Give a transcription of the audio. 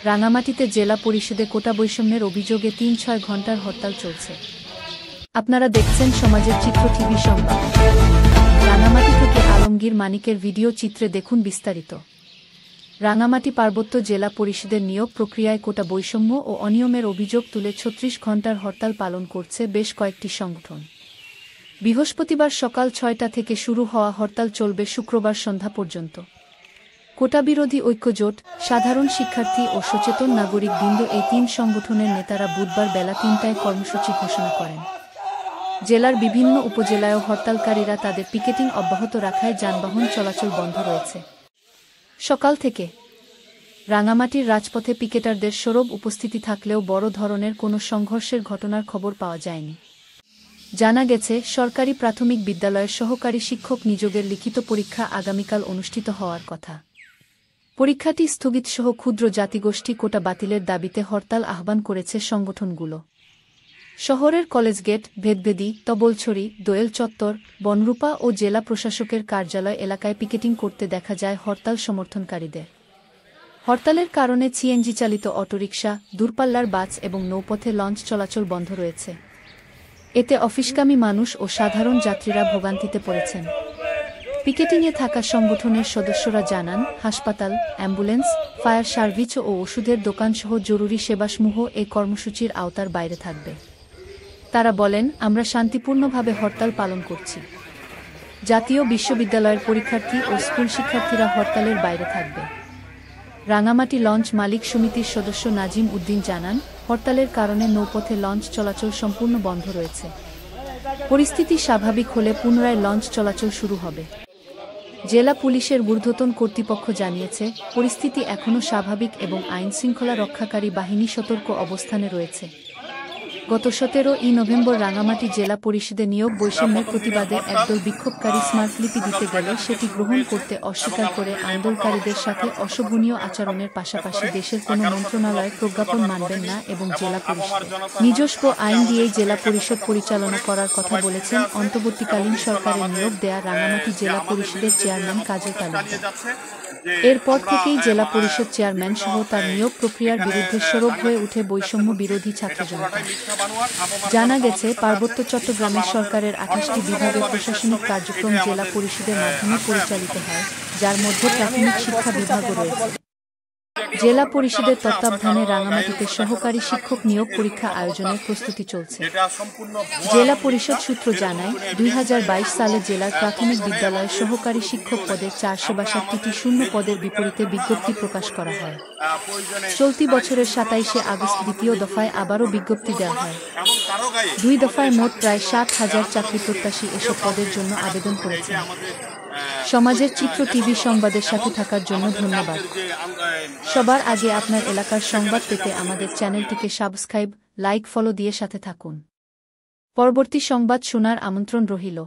রাঙামাটিতে জেলা পরিষদে কোটা বৈষম্যের অভিযোগে ৩-৬ ঘণ্টার হরতাল চলছে। আপনারা দেখছেন সমাজের চিত্র টিভি সংবাদ। রাঙামাটি থেকে আলমগীর মানিকের ভিডিও চিত্রে দেখুন বিস্তারিত। রাঙামাটি পার্বত্য জেলা পরিষদের নিয়োগ প্রক্রিয়ায় কোটা বৈষম্য ও অনিয়মের অভিযোগ তুলে ৩৬ ঘণ্টার হরতাল পালন করছে বেশ কয়েকটি সংগঠন। বৃহস্পতিবার সকাল ৬টা থেকে শুরু হওয়া হরতাল চলবে শুক্রবার সন্ধ্যা পর্যন্ত। কোটাবিরোধী ঐক্যজোট, সাধারণ শিক্ষার্থী ও সচেতন নাগরিক বৃন্দ এই ৩ সংগঠনের নেতারা বুধবার বেলা ৩টায় কর্মসূচি ঘোষণা করেন। জেলার বিভিন্ন উপজেলায়ও হরতালকারীরা তাদের পিকেটিং অব্যাহত রাখায় যানবাহন চলাচল বন্ধ রয়েছে। সকাল থেকে রাঙামাটির রাজপথে পিকেটারদের সরব উপস্থিতি থাকলেও বড় ধরনের কোনো সংঘর্ষের ঘটনার খবর পাওয়া যায়নি। জানা গেছে, সরকারি প্রাথমিক বিদ্যালয়ের সহকারী শিক্ষক নিয়োগের লিখিত পরীক্ষা আগামীকাল অনুষ্ঠিত হওয়ার কথা। পরীক্ষাটি স্থগিতসহ ক্ষুদ্র জাতিগোষ্ঠী কোটা বাতিলের দাবিতে হরতাল আহ্বান করেছে সংগঠনগুলো। শহরের কলেজ গেট, ভেদভেদি, তবলছড়ি, দোয়েল চত্বর, বনরূপা ও জেলা প্রশাসকের কার্যালয় এলাকায় পিকেটিং করতে দেখা যায় হরতাল সমর্থনকারীদের। হরতালের কারণে সিএনজি চালিত অটোরিকশা, দূরপাল্লার বাস এবং নৌপথে লঞ্চ চলাচল বন্ধ রয়েছে। এতে অফিসগামী মানুষ ও সাধারণ যাত্রীরা ভোগান্তিতে পড়েছেন। পিকেটিংয়ে থাকা সংগঠনের সদস্যরা জানান, হাসপাতাল, অ্যাম্বুলেন্স, ফায়ার সার্ভিস ও ওষুধের দোকানসহ জরুরি সেবাসমূহ এই কর্মসূচির আওতার বাইরে থাকবে। তারা বলেন, আমরা শান্তিপূর্ণভাবে হরতাল পালন করছি। জাতীয় বিশ্ববিদ্যালয়ের পরীক্ষার্থী ও স্কুল শিক্ষার্থীরা হরতালের বাইরে থাকবে। রাঙামাটি লঞ্চ মালিক সমিতির সদস্য নাজিম উদ্দিন জানান, হরতালের কারণে নৌপথে লঞ্চ চলাচল সম্পূর্ণ বন্ধ রয়েছে। পরিস্থিতি স্বাভাবিক হলে পুনরায় লঞ্চ চলাচল শুরু হবে। জেলা পুলিশের ঊর্ধ্বতন কর্তৃপক্ষ জানিয়েছে, পরিস্থিতি এখনও স্বাভাবিক এবং আইনশৃঙ্খলা রক্ষাকারী বাহিনী সতর্ক অবস্থানে রয়েছে। গত 17 নভেম্বর রাঙামাটি জেলা পরিষদে নিয়োগ বৈষম্যের প্রতিবাদে একদল বিক্ষোভকারী স্মারকলিপি দিতে গেলে সেটি গ্রহণ করতে অস্বীকার করে আন্দোলনকারীদের সাথে অশোভনীয় আচরণের পাশাপাশি দেশের কোনো মন্ত্রণালয়ের প্রজ্ঞাপন মানবেন না এবং জেলা পরিষদ নিজস্ব আইন দিয়েই জেলা পরিষদ পরিচালনা করার কথা বলেছেন অন্তর্বর্তীকালীন সরকারের নিয়োগ দেয়া রাঙামাটি জেলা পরিষদের চেয়ারম্যান কাজল তালুকদার। এরপর থেকেই জেলা পরিষদ চেয়ারম্যান সহ তার নিয়োগ প্রক্রিয়ার বিরুদ্ধে সরব হয়ে উঠে বৈষম্য বিরোধী ছাত্র জনতা। জানা গেছে, পার্বত্য চট্টগ্রামের সরকারের 28টি বিভাগের প্রশাসনিক কার্যক্রম জেলা পরিষদের মাধ্যমে পরিচালিত হয়, যার মধ্যে প্রাথমিক শিক্ষা বিভাগও রয়েছে। জেলা পরিষদের তত্ত্বাবধানে রাঙামাটিতে সহকারী শিক্ষক নিয়োগ পরীক্ষা আয়োজনের প্রস্তুতি চলছে। জেলা পরিষদ সূত্র জানায়, 2022 সালে জেলার প্রাথমিক বিদ্যালয়ের সহকারী শিক্ষক পদে 462টি শূন্য পদের বিপরীতে বিজ্ঞপ্তি প্রকাশ করা হয়। চলতি বছরের 27 আগস্ট দ্বিতীয় দফায় আবারও বিজ্ঞপ্তি দেওয়া হয়। 2 দফায় মোট প্রায় 60,000 চাকরিপ্রত্যাশী এসব পদের জন্য আবেদন করেছেন। সমাজের চিত্র টিভি সংবাদের সাথে থাকার জন্য ধন্যবাদ। সবার আগে আপনার এলাকার সংবাদ পেতে আমাদের চ্যানেলটিকে সাবস্ক্রাইব, লাইক, ফলো দিয়ে সাথে থাকুন। পরবর্তী সংবাদ শোনার আমন্ত্রণ রহিল।